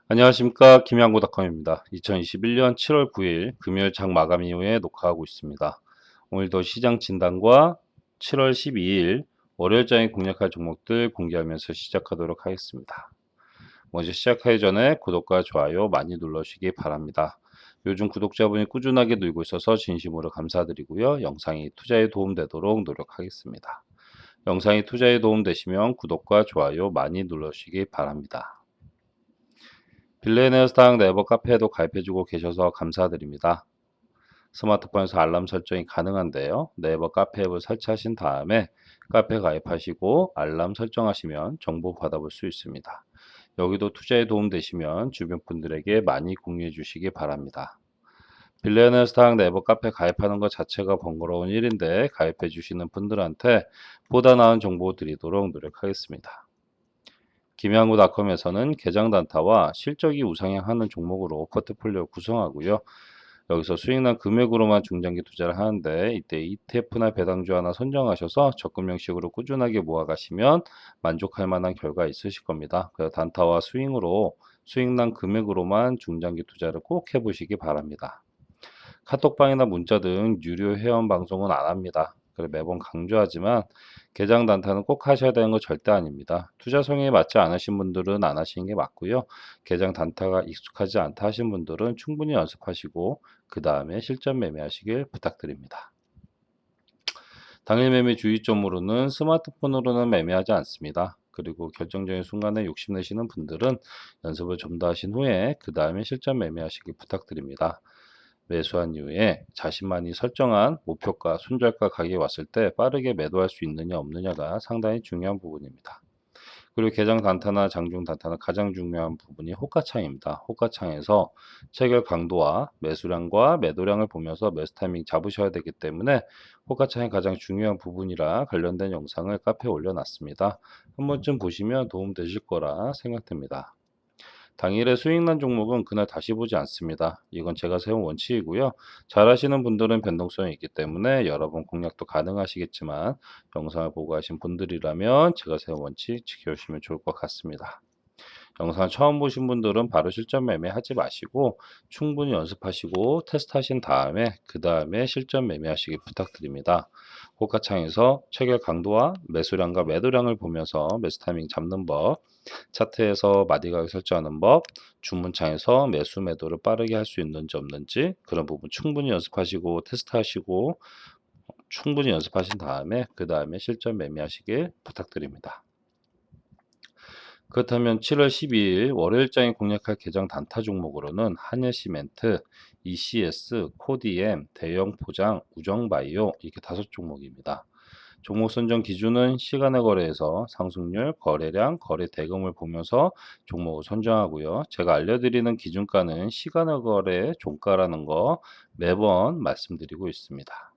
안녕하십니까 김양구닷컴입니다. 2021년 7월 9일 금요일 장 마감 이후에 녹화하고 있습니다. 오늘도 시장 진단과 7월 12일 월요일장에 공략할 종목들 공개하면서 시작하도록 하겠습니다. 먼저 시작하기 전에 구독과 좋아요 많이 눌러주시기 바랍니다. 요즘 구독자분이 꾸준하게 늘고 있어서 진심으로 감사드리고요. 영상이 투자에 도움되도록 노력하겠습니다. 영상이 투자에 도움되시면 구독과 좋아요 많이 눌러주시기 바랍니다. 빌레네어스당 네이버 카페에도 가입해주고 계셔서 감사드립니다. 스마트폰에서 알람 설정이 가능한데요. 네이버 카페 앱을 설치하신 다음에 카페 가입하시고 알람 설정하시면 정보 받아볼 수 있습니다. 여기도 투자에 도움되시면 주변 분들에게 많이 공유해 주시기 바랍니다. 빌레네어스당 네이버 카페 가입하는 것 자체가 번거로운 일인데 가입해 주시는 분들한테 보다 나은 정보 드리도록 노력하겠습니다. 김양구닷컴에서는 계정 단타와 실적이 우상향하는 종목으로 포트폴리오 구성하고요. 여기서 수익난 금액으로만 중장기 투자를 하는데 이때 ETF나 배당주 하나 선정하셔서 적금 형식으로 꾸준하게 모아가시면 만족할 만한 결과 있으실 겁니다. 그래서 단타와 스윙으로 수익난 금액으로만 중장기 투자를 꼭 해보시기 바랍니다. 카톡방이나 문자 등 유료 회원 방송은 안 합니다. 그래 매번 강조하지만 계정 단타는 꼭 하셔야 되는 거 절대 아닙니다. 투자 성향에 맞지 않으신 분들은 안 하시는 게 맞고요. 계정 단타가 익숙하지 않다 하신 분들은 충분히 연습하시고 그 다음에 실전 매매하시길 부탁드립니다. 당일 매매 주의점으로는 스마트폰으로는 매매하지 않습니다. 그리고 결정적인 순간에 욕심내시는 분들은 연습을 좀 더 하신 후에 그 다음에 실전 매매하시길 부탁드립니다. 매수한 이후에 자신만이 설정한 목표가, 손절가 가격이 왔을 때 빠르게 매도할 수 있느냐 없느냐가 상당히 중요한 부분입니다. 그리고 개장 단타나 장중 단타는 가장 중요한 부분이 호가창입니다. 호가창에서 체결 강도와 매수량과 매도량을 보면서 매수 타이밍 잡으셔야 되기 때문에 호가창이 가장 중요한 부분이라 관련된 영상을 카페에 올려놨습니다. 한 번쯤 보시면 도움되실 거라 생각됩니다. 당일의 수익난 종목은 그날 다시 보지 않습니다. 이건 제가 세운 원칙이고요. 잘하시는 분들은 변동성이 있기 때문에 여러 번 공략도 가능하시겠지만 영상을 보고 하신 분들이라면 제가 세운 원칙 지켜주시면 좋을 것 같습니다. 영상 처음 보신 분들은 바로 실전 매매하지 마시고 충분히 연습하시고 테스트하신 다음에 그 다음에 실전 매매하시길 부탁드립니다. 호가창에서 체결 강도와 매수량과 매도량을 보면서 매수 타이밍 잡는 법, 차트에서 마디 가격 설정하는 법, 주문창에서 매수 매도를 빠르게 할 수 있는지 없는지 그런 부분 충분히 연습하시고 테스트하시고 충분히 연습하신 다음에 그 다음에 실전 매매하시길 부탁드립니다. 그렇다면 7월 12일 월요일장에 공략할 계정 단타 종목으로는 한일시멘트, ECS, 코디엠, 대형포장, 우정바이오 이렇게 5종목입니다. 종목 선정 기준은 시간의 거래에서 상승률, 거래량, 거래 대금을 보면서 종목을 선정하고요. 제가 알려드리는 기준가는 시간의 거래 종가라는 거 매번 말씀드리고 있습니다.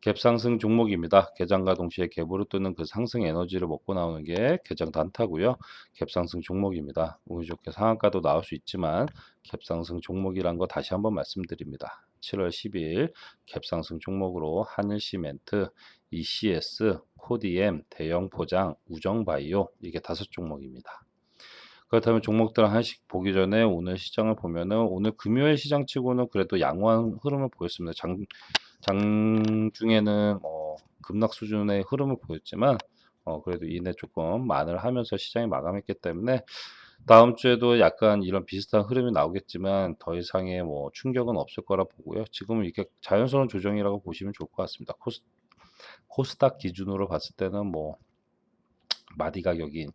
갭상승 종목입니다. 개장과 동시에 갭으로 뜨는 그 상승 에너지를 먹고 나오는 게 개장 단타고요. 갭상승 종목입니다. 운이 좋게 상한가도 나올 수 있지만 갭상승 종목이란 거 다시 한번 말씀드립니다. 7월 12일 갭상승 종목으로 한일시멘트, ECS, 코디엠, 대형포장, 우정바이오 이게 5종목입니다. 그렇다면 종목들 하나씩 보기 전에 오늘 시장을 보면은 오늘 금요일 시장치고는 그래도 양호한 흐름을 보였습니다. 장중에는 급락 수준의 흐름을 보였지만 그래도 이내 조금 만회하면서 시장이 마감했기 때문에 다음 주에도 약간 이런 비슷한 흐름이 나오겠지만 더 이상의 충격은 없을 거라 보고요. 지금은 이게 자연스러운 조정이라고 보시면 좋을 것 같습니다. 코스닥 기준으로 봤을 때는 마디 가격인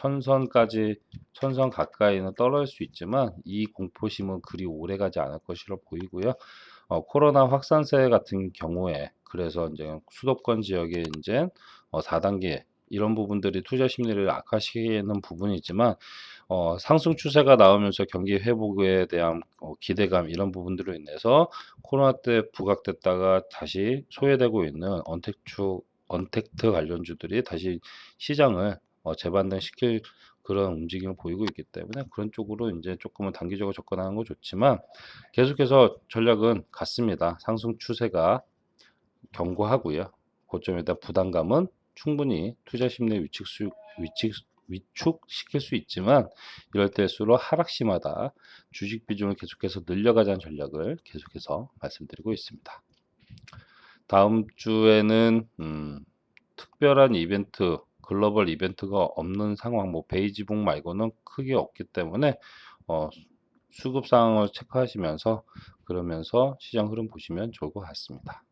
천선까지 천선 가까이는 떨어질 수 있지만 이 공포심은 그리 오래 가지 않을 것으로 보이고요. 코로나 확산세 같은 경우에 그래서 이제 수도권 지역에 이제 4단계 이런 부분들이 투자 심리를 악화시키는 부분이지만 상승 추세가 나오면서 경기 회복에 대한 기대감 이런 부분들로 인해서 코로나 때 부각됐다가 다시 소외되고 있는 언택트 관련주들이 다시 시장을 재반등시킬 그런 움직임을 보이고 있기 때문에 그런 쪽으로 이제 조금은 단기적으로 접근하는 거 좋지만 계속해서 전략은 같습니다. 상승 추세가 견고하고요. 고점에 대한 부담감은 충분히 투자 심리 위축시킬 수 있지만 이럴 때일수록 하락시마다 주식 비중을 계속해서 늘려가자는 전략을 계속해서 말씀드리고 있습니다. 다음 주에는 특별한 이벤트, 글로벌 이벤트가 없는 상황, 뭐 베이지복 말고는 크게 없기 때문에 수급 상황을 체크하시면서 그러면서 시장 흐름 보시면 좋을 것 같습니다.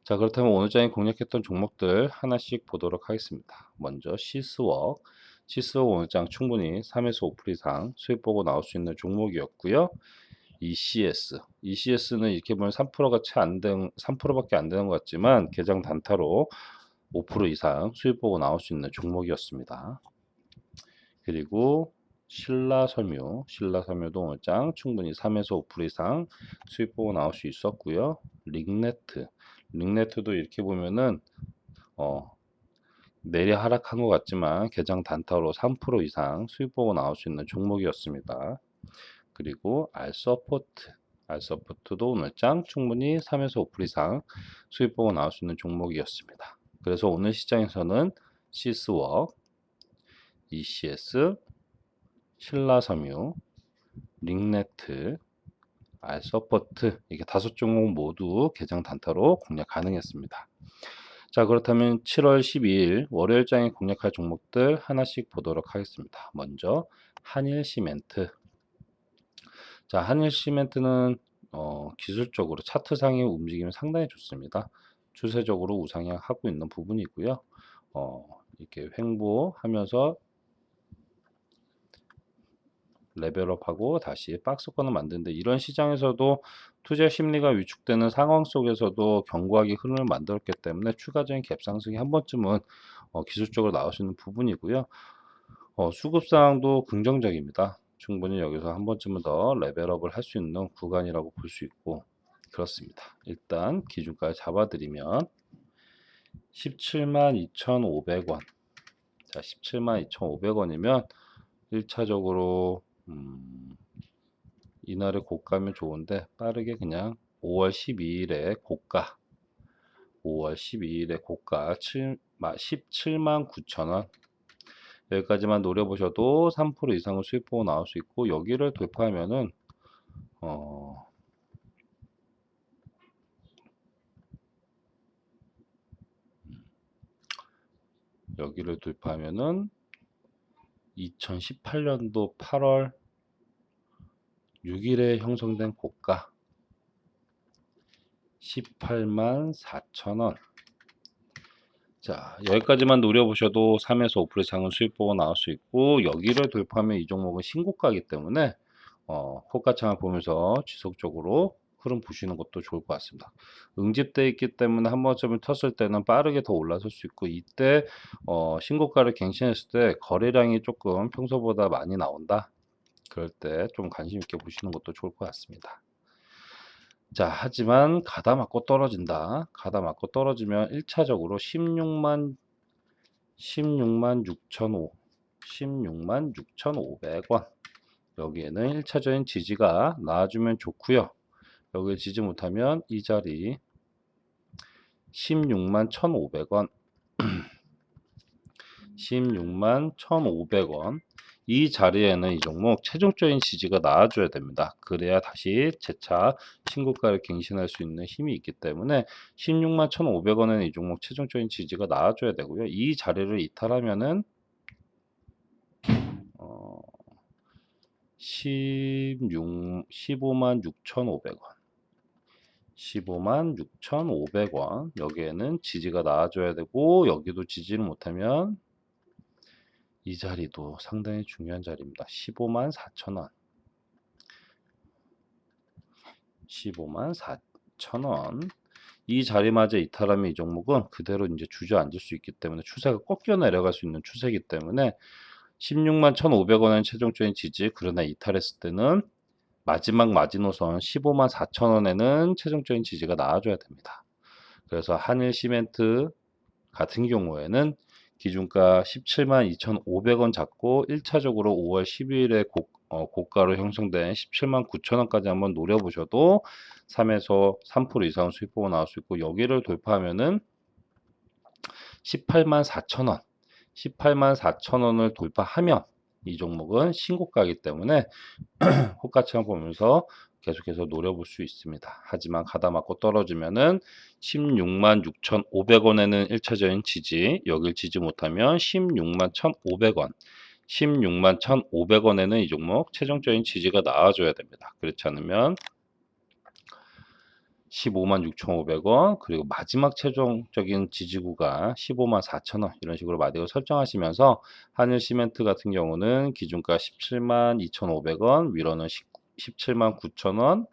자, 그렇다면 오늘 장에 공략했던 종목들 하나씩 보도록 하겠습니다. 먼저 시스웍 오늘 장 충분히 3에서 5% 이상 수익 보고 나올 수 있는 종목이었고요. ECS는 이렇게 보면 3%가 채 안 되는 3%밖에 안 되는 것 같지만 개장 단타로 5% 이상 수익 보고 나올 수 있는 종목이었습니다. 그리고 신라섬유도 오늘 장 충분히 3에서 5% 이상 수익 보고 나올 수 있었고요. 링네트도 이렇게 보면은 내려 하락한 것 같지만 개장 단타로 3% 이상 수익 보고 나올 수 있는 종목이었습니다. 그리고 알서포트도 오늘 장 충분히 3에서 5% 이상 수익 보고 나올 수 있는 종목이었습니다. 그래서 오늘 시장에서는 시스웍, ECS, 신라섬유, 링네트, 알서포트 이렇게 5종목 모두 개장 단타로 공략 가능했습니다. 자, 그렇다면 7월 12일 월요일장에 공략할 종목들 하나씩 보도록 하겠습니다. 먼저 한일시멘트. 자, 한일시멘트는 기술적으로 차트상의 움직임이 상당히 좋습니다. 추세적으로 우상향하고 있는 부분이고요. 이렇게 횡보하면서 레벨업하고 다시 박스권을 만드는데 이런 시장에서도 투자 심리가 위축되는 상황 속에서도 견고하게 흐름을 만들었기 때문에 추가적인 갭 상승이 한 번쯤은 기술적으로 나올 수 있는 부분이고요. 수급 상황도 긍정적입니다. 충분히 여기서 한 번쯤은 더 레벨업을 할 수 있는 구간이라고 볼 수 있고 그렇습니다. 일단 기준가를 잡아드리면 172,500원. 자, 172,500원이면 1차적으로 이날의 고가면 좋은데 빠르게 그냥 5월 12일에 고가 179,000원 여기까지만 노려보셔도 3% 이상의 수익 보고 나올 수 있고 여기를 돌파하면은 여기를 돌파하면은 2018년도 8월 6일에 형성된 고가 184,000원. 자, 여기까지만 노려보셔도 3에서 5% 이상은 수익 보고 나올 수 있고 여기를 돌파하면 이 종목은 신고가이기 때문에 호가창을 보면서 지속적으로 흐름 보시는 것도 좋을 것 같습니다. 응집돼 있기 때문에 한 번쯤을 텄을 때는 빠르게 더 올라설 수 있고 이때 신고가를 갱신했을 때 거래량이 조금 평소보다 많이 나온다. 그럴 때 좀 관심 있게 보시는 것도 좋을 것 같습니다. 자, 하지만 가다 맞고 떨어진다. 가다 맞고 떨어지면 1차적으로 16만 6,500원. 여기에는 1차적인 지지가 나와주면 좋고요. 여기를 지지 못하면 이 자리 161,500원 161,500원 이 자리에는 이 종목 최종적인 지지가 나와줘야 됩니다. 그래야 다시 재차 신고가를 갱신할 수 있는 힘이 있기 때문에 161,500원에는 이 종목 최종적인 지지가 나와줘야 되고요. 이 자리를 이탈하면은 156,500원 156,500원 여기에는 지지가 나와줘야 되고 여기도 지지를 못하면 이 자리도 상당히 중요한 자리입니다. 154,000원 154,000원 이 자리마저 이탈하면 이 종목은 그대로 이제 주저앉을 수 있기 때문에 추세가 꺾여 내려갈 수 있는 추세이기 때문에 161,500원은 최종적인 지지 그러나 이탈했을 때는 마지막 마지노선 154,000원에는 최종적인 지지가 나와줘야 됩니다. 그래서 한일시멘트 같은 경우에는 기준가 172,500원 잡고 1차적으로 5월 12일에 고가로 형성된 179,000원까지 한번 노려보셔도 3에서 3% 이상 수익 보고 나올 수 있고 여기를 돌파하면은 18만 4천 원, 18만 4천 원을 돌파하면 이 종목은 신고가이기 때문에 호가창 보면서 계속해서 노려볼 수 있습니다. 하지만 가다 맞고 떨어지면은 16만 6,500원에는 1차적인 지지, 여길 지지 못하면 16만 1,500원, 16만 1,500원에는 이 종목 최종적인 지지가 나와줘야 됩니다. 그렇지 않으면 15만 6,500원, 그리고 마지막 최종적인 지지구가 15만 4천원, 이런 식으로 마디を설정하시면서 한일 시멘트 같은 경우는 기준가 17만 2,500원, 위로는 17만 9천원,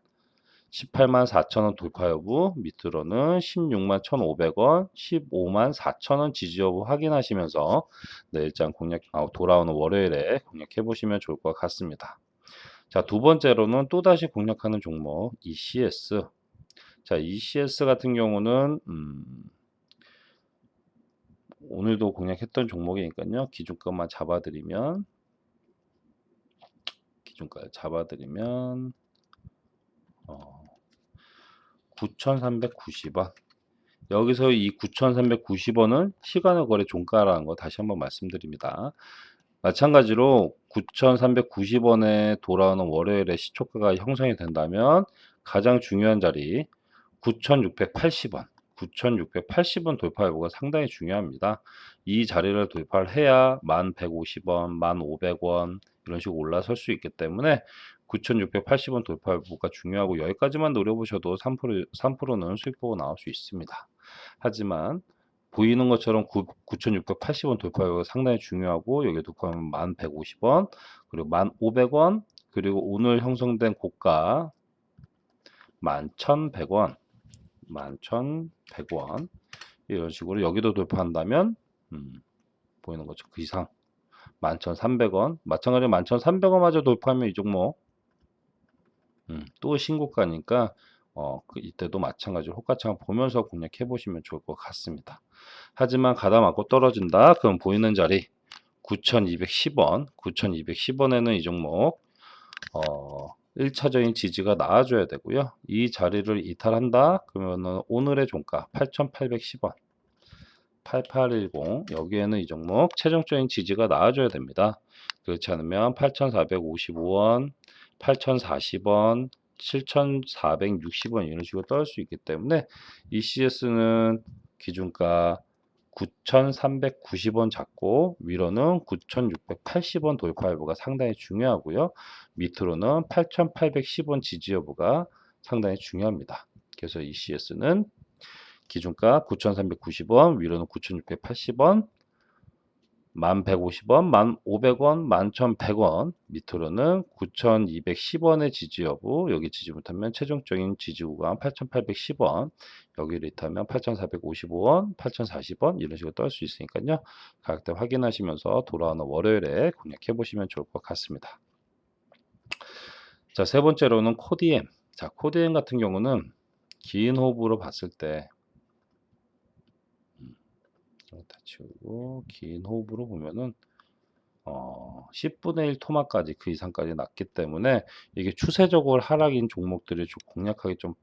18만 4천원 돌파 여부, 밑으로는 16만 1,500원, 15만 4천원 지지 여부 확인하시면서 내일장 돌아오는 월요일에 공략해 보시면 좋을 것 같습니다. 자, 두 번째로는 또다시 공략하는 종목 ECS. 자, ECS 같은 경우는 오늘도 공략했던 종목이니까요. 기준가만 잡아드리면 9,390원. 여기서 이 9,390원은 시간의 거래 종가라는 거 다시 한번 말씀드립니다. 마찬가지로 9,390원에 돌아오는 월요일에 시초가가 형성이 된다면 가장 중요한 자리 9,680원, 9,680원 돌파 여부가 상당히 중요합니다. 이 자리를 돌파를 해야 1,150원, 1,500원 이런 식으로 올라설 수 있기 때문에 9,680원 돌파 여부가 중요하고 여기까지만 노려보셔도 3%는 수익 보고 나올 수 있습니다. 하지만 보이는 것처럼 9,680원 돌파 여부가 상당히 중요하고 여기 돌파하면 1,150원, 그리고 1,500원, 그리고 오늘 형성된 고가 11,100원, 11,100원 이런 식으로 여기도 돌파한다면 보이는 거죠. 그 이상 11,300원, 마찬가지로 11,300원마저 돌파하면 이 종목 또 신고가니까 이때도 마찬가지로 호가창 보면서 공략해 보시면 좋을 것 같습니다. 하지만 가다 맞고 떨어진다. 그럼 보이는 자리 9,210원, 9,210원에는 이 종목 1차적인 지지가 나와줘야 되고요. 이 자리를 이탈한다. 그러면 오늘의 종가 8,810원, 8810 여기에는 이 종목 최종적인 지지가 나와줘야 됩니다. 그렇지 않으면 8,455원, 8,040원, 7,460원 이런 식으로 떨 수 있기 때문에 ECS는 기준가 9,390원 잡고 위로는 9,680원 돌파 여부가 상당히 중요하고요. 밑으로는 8,810원 지지 여부가 상당히 중요합니다. 그래서 ECS는 기준가 9,390원, 위로는 9,680원, 1,150원, 1,500원, 11,100원, 밑으로는 9,210원의 지지 여부, 여기 지지 못하면 최종적인 지지 구간 8,810원, 여기를 이탈하면 8,455원, 8,040원 이런 식으로 떨 수 있으니까요. 가격대 확인하시면서 돌아오는 월요일에 공략해 보시면 좋을 것 같습니다. 자, 세 번째로는 코디엠. 자, 코디엠 같은 경우는 긴 호흡으로 봤을 때 다 치우고 긴 호흡으로 보면은 10분의 1 토막까지 그 이상까지 났기 때문에 이게 추세적으로 하락인 종목들이 좀 공략하기 좀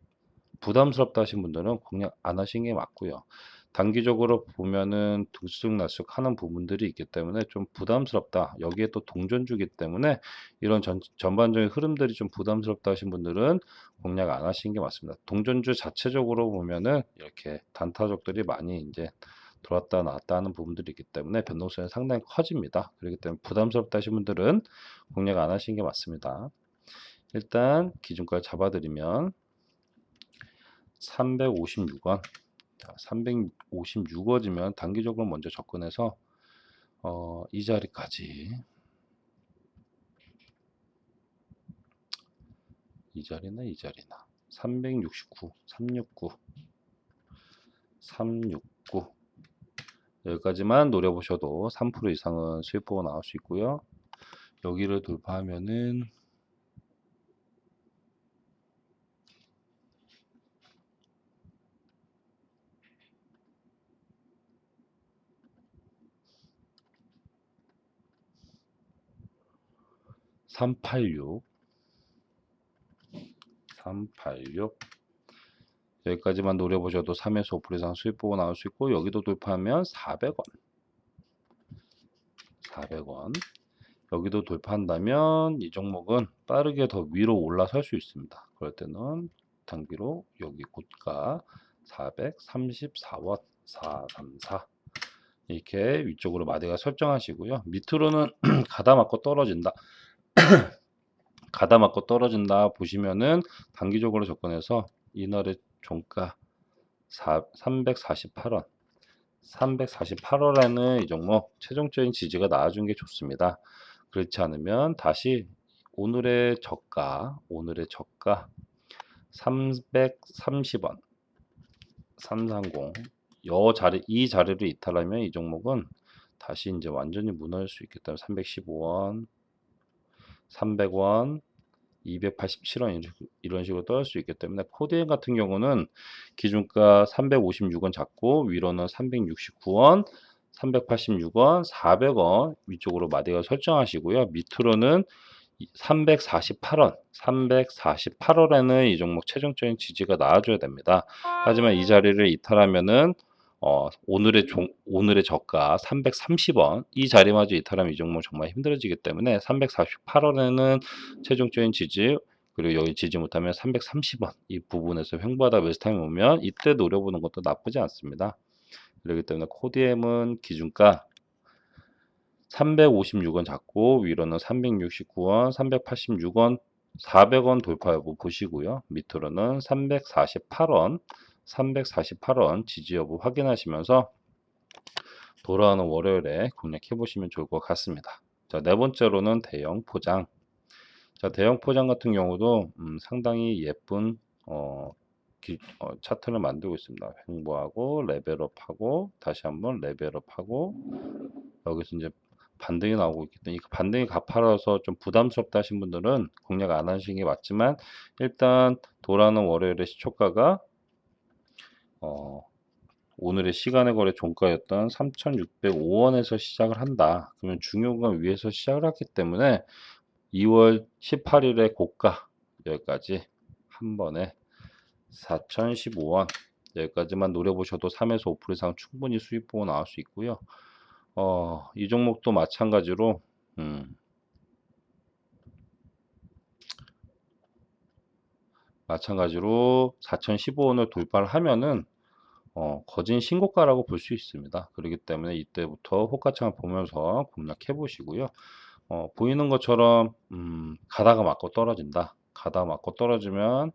부담스럽다 하신 분들은 공략 안 하시는 게 맞고요. 단기적으로 보면은 들쑥날쑥 하는 부분들이 있기 때문에 좀 부담스럽다. 여기에 또 동전주기 때문에 이런 전반적인 흐름들이 좀 부담스럽다 하신 분들은 공략 안 하시는 게 맞습니다. 동전주 자체적으로 보면은 이렇게 단타적들이 많이 이제 들어왔다 나왔다 하는 부분들이 있기 때문에 변동성이 상당히 커집니다. 그렇기 때문에 부담스럽다 하신 분들은 공략 안 하시는 게 맞습니다. 일단 기준가 잡아드리면 356원. 자, 356원이면 단기적으로 먼저 접근해서 이 자리까지 이 자리나 369, 369 여기까지만 노려보셔도 3% 이상은 수익 보고 나올 수 있고요. 여기를 돌파하면은 386 386 여기까지만 노려보셔도 3에서 5% 이상 수익 보고 나올 수 있고, 여기도 돌파하면 400원. 400원. 여기도 돌파한다면 이 종목은 빠르게 더 위로 올라설 수 있습니다. 그럴 때는 단기로 여기 고가 434원 434 이렇게 위쪽으로 마디가 설정하시고요. 밑으로는 가다 맞고 떨어진다. 가다 맞고 떨어진다 보시면은 단기적으로 접근해서 이날의 종가 348원 348원에는 이 종목 최종적인 지지가 나와준 게 좋습니다. 그렇지 않으면 다시 오늘의 저가 330원 330 이 자리를 이탈하면 이 종목은 다시 이제 완전히 무너질 수 있기 때문에 315원 300원 287원 이런 식으로 떨어질 수 있기 때문에 코드엔 같은 경우는 기준가 356원 잡고 위로는 369원 386원 400원 위쪽으로 마디가 설정하시고요. 밑으로는 348원 348원에는 이 종목 최종적인 지지가 나와줘야 됩니다. 하지만 이 자리를 이탈하면은 오늘의 저가 330원 이 자리마저 이탈하면 이 종목 정말 힘들어지기 때문에 348원에는 최종적인 지지, 그리고 여기 지지 못하면 330원 이 부분에서 횡보하다 매수타임이 오면 이때 노려보는 것도 나쁘지 않습니다. 그렇기 때문에 코디엠은 기준가 356원 잡고 위로는 369원 386원 400원 돌파 여부 보시고요. 밑으로는 348원 지지 여부 확인하시면서 돌아오는 월요일에 공략해 보시면 좋을 것 같습니다. 자, 네 번째로는 대형 포장. 자, 대형 포장 같은 경우도 상당히 예쁜 차트를 만들고 있습니다. 횡보하고 레벨업하고 다시 한번 레벨업하고 여기서 이제 반등이 나오고 있기 때문에 이 반등이 가파라서 좀 부담스럽다 하신 분들은 공략 안 하시는 게 맞지만, 일단 돌아오는 월요일에 시초가가 오늘의 시간의 거래 종가였던 3,605원에서 시작을 한다. 그러면 중요한 위에서 시작을 했기 때문에 2월 18일에 고가 여기까지 한 번에 4,015원 여기까지만 노려보셔도 3에서 5% 이상 충분히 수익 보고 나올 수 있고요. 이 종목도 마찬가지로 마찬가지로 4,015원을 돌파를 하면은 거진 신고가라고 볼 수 있습니다. 그렇기 때문에 이때부터 호가창을 보면서 공략해 보시고요. 보이는 것처럼 가다가 맞고 떨어진다. 가다가 맞고 떨어지면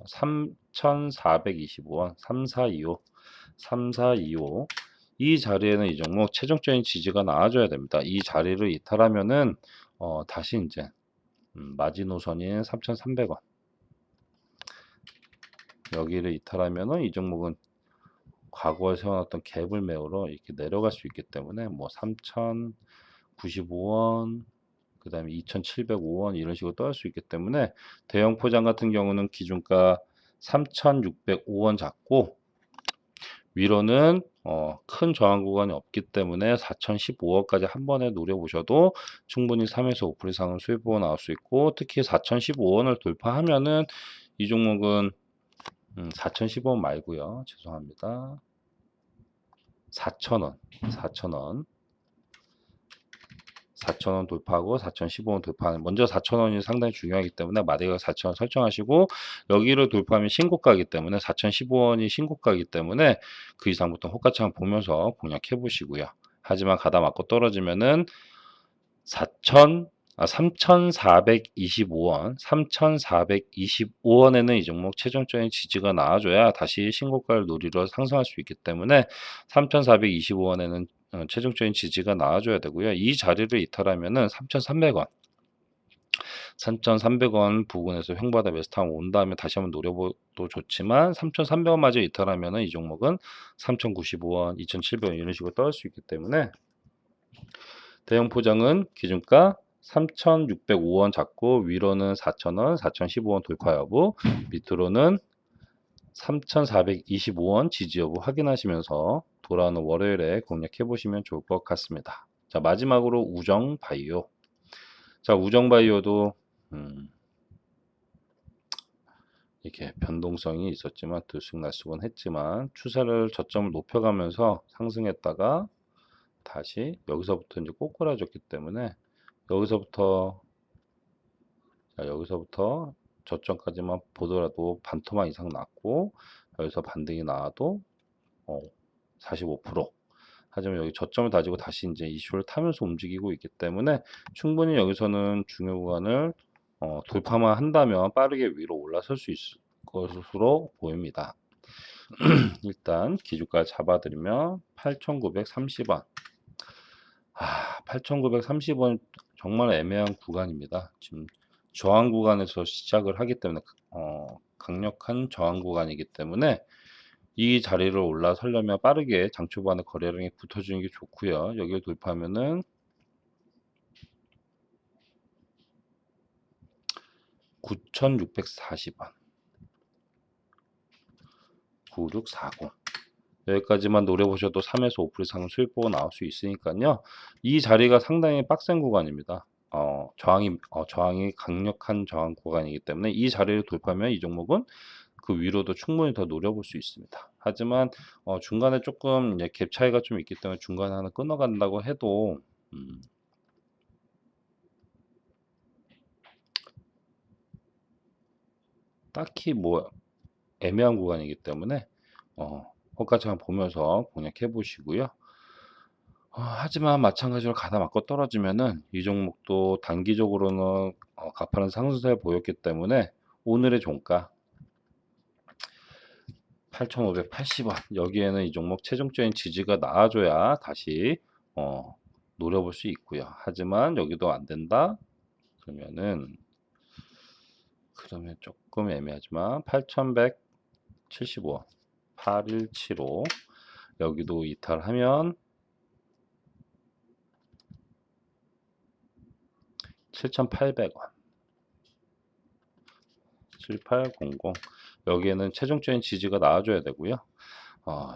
3,425원 3425 이 자리에는 이 종목 최종적인 지지가 나와줘야 됩니다. 이 자리를 이탈하면은 다시 이제 마지노선인 3,300원 여기를 이탈하면은 이 종목은 과거에 세워놨던 갭을 메우러 이렇게 내려갈 수 있기 때문에 뭐 3,095원 그 다음에 2,705원 이런 식으로 떨어질 수 있기 때문에 대형 포장 같은 경우는 기준가 3,605원 잡고 위로는 큰 저항 구간이 없기 때문에 4,015원까지 한 번에 노려보셔도 충분히 3에서 5% 이상은 수익 보고 나올 수 있고, 특히 4,015원을 돌파하면은 이 종목은 4,015원 말고요. 죄송합니다. 4,000원 4,000원 돌파하고 4,015원 돌파하는, 먼저 4,000원이 상당히 중요하기 때문에 마디가 4,000원 설정하시고, 여기를 돌파하면 신고가이기 때문에 4,015원이 신고가이기 때문에 그 이상부터 호가창 보면서 공략해 보시고요. 하지만 가다 맞고 떨어지면은 3,425원에는 이 종목 최종적인 지지가 나와줘야 다시 신고가를 노리러 상승할 수 있기 때문에 3,425원에는 최종적인 지지가 나와줘야 되고요. 이 자리를 이탈하면은 3,300원 부근에서 횡보하다 매수타임 온 다음에 다시 한번 노려봐도 좋지만 3,300원 마저 이탈하면은 이 종목은 3,095원, 2,700원 이런 식으로 떨어질 수 있기 때문에 대형 포장은 기준가 3,605원 잡고 위로는 4,000원, 4,015원 돌파 여부, 밑으로는 3,425원 지지 여부 확인하시면서 돌아오는 월요일에 공략해 보시면 좋을 것 같습니다. 자, 마지막으로 우정바이오. 자, 우정바이오도 이렇게 변동성이 있었지만 들쑥날쑥은 했지만 추세를 저점을 높여가면서 상승했다가 다시 여기서부터 이제 꼬꾸라졌기 때문에 여기서부터 여기서부터 저점까지만 보더라도 반토막 이상 났고 여기서 반등이 나와도 45%. 하지만 여기 저점을 다지고 다시 이제 이슈를 타면서 움직이고 있기 때문에 충분히 여기서는 중요 구간을 돌파만 한다면 빠르게 위로 올라설 수 있을 것으로 보입니다. 일단 기준가 잡아드리면 8,930원. 8,930원 정말 애매한 구간입니다. 지금 저항 구간에서 시작을 하기 때문에 강력한 저항 구간이기 때문에 이 자리를 올라서려면 빠르게 장 초반에 거래량이 붙어주는 게 좋고요. 여기를 돌파하면은 9,640원 9640 여기까지만 노려보셔도 3에서 5% 이상 수익 보고 나올 수 있으니까요. 이 자리가 상당히 빡센 구간입니다. 저항이 강력한 저항 구간이기 때문에 이 자리를 돌파하면 이 종목은 그 위로도 충분히 더 노려볼 수 있습니다. 하지만 중간에 조금 갭 차이가 좀 있기 때문에 중간에 하나 끊어간다고 해도 딱히 뭐 애매한 구간이기 때문에 호가창 보면서 공략해 보시고요. 하지만 마찬가지로 가다 맞고 떨어지면은 이 종목도 단기적으로는 가파른 상승세를 보였기 때문에 오늘의 종가 8,580원 여기에는 이 종목 최종적인 지지가 나와줘야 다시 노려볼 수 있고요. 하지만 여기도 안 된다 그러면 조금 애매하지만 8,175원 8175 여기도 이탈하면 7,800원 7800 여기에는 최종적인 지지가 나와줘야 되고요.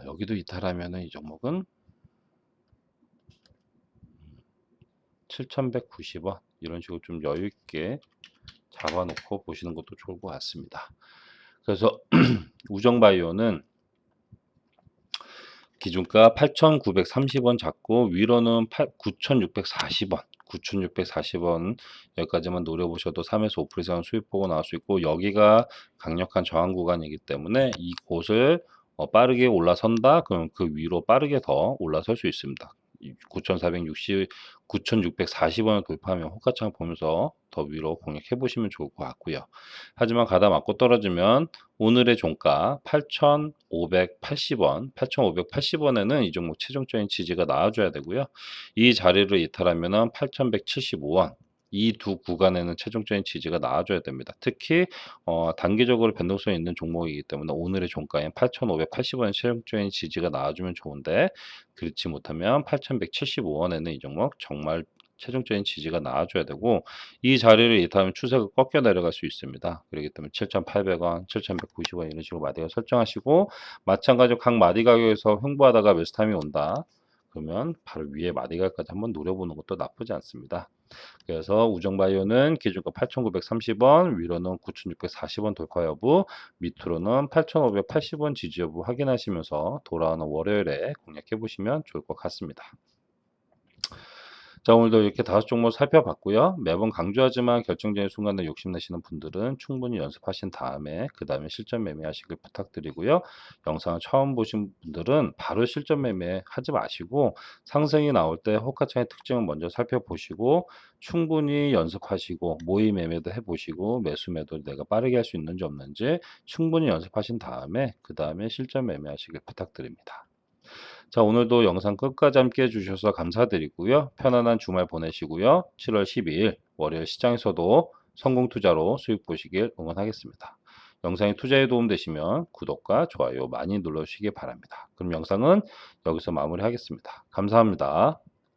여기도 이탈하면 이 종목은 7,190원 이런 식으로 좀 여유있게 잡아놓고 보시는 것도 좋을 것 같습니다. 그래서 우정바이오는 기준가 8,930원 잡고 위로는 9,640원 9,640원 여기까지만 노려보셔도 3에서 5% 이상 수익 보고 나올 수 있고 여기가 강력한 저항 구간이기 때문에 이곳을 빠르게 올라선다 그럼 그 위로 빠르게 더 올라설 수 있습니다. 9,640원을 돌파하면 호가창 보면서 더 위로 공략해 보시면 좋을 것 같고요. 하지만 가다 맞고 떨어지면 오늘의 종가 8,580원 8,580원에는 이 종목 최종적인 지지가 나와줘야 되고요. 이 자리를 이탈하면 8,175원 이 두 구간에는 최종적인 지지가 나와줘야 됩니다. 특히 단기적으로 변동성이 있는 종목이기 때문에 오늘의 종가인 8,580원 최종적인 지지가 나와주면 좋은데 그렇지 못하면 8,175원에는 이 종목 정말 최종적인 지지가 나와줘야 되고 이 자리를 이탈하면 추세가 꺾여 내려갈 수 있습니다. 그렇기 때문에 7,800원, 7,190원 이런 식으로 마디가 설정하시고 마찬가지로 각 마디 가격에서 횡보하다가 매수타임이 온다. 그러면 바로 위에 마디가까지 한번 노려보는 것도 나쁘지 않습니다. 그래서 우정바이오는 기준가 8,930원, 위로는 9,640원 돌파 여부, 밑으로는 8,580원 지지 여부 확인하시면서 돌아오는 월요일에 공략해 보시면 좋을 것 같습니다. 자, 오늘도 이렇게 5종목 살펴봤고요. 매번 강조하지만 결정적인 순간에 욕심내시는 분들은 충분히 연습하신 다음에 그 다음에 실전 매매하시길 부탁드리고요. 영상을 처음 보신 분들은 바로 실전 매매 하지 마시고 상승이 나올 때 호가창의 특징을 먼저 살펴보시고 충분히 연습하시고 모의 매매도 해보시고 매수 매도를 내가 빠르게 할 수 있는지 없는지 충분히 연습하신 다음에 그 다음에 실전 매매하시길 부탁드립니다. 자, 오늘도 영상 끝까지 함께 해주셔서 감사드리고요. 편안한 주말 보내시고요. 7월 12일 월요일 시장에서도 성공 투자로 수익 보시길 응원하겠습니다. 영상이 투자에 도움되시면 구독과 좋아요 많이 눌러주시기 바랍니다. 그럼 영상은 여기서 마무리하겠습니다. 감사합니다.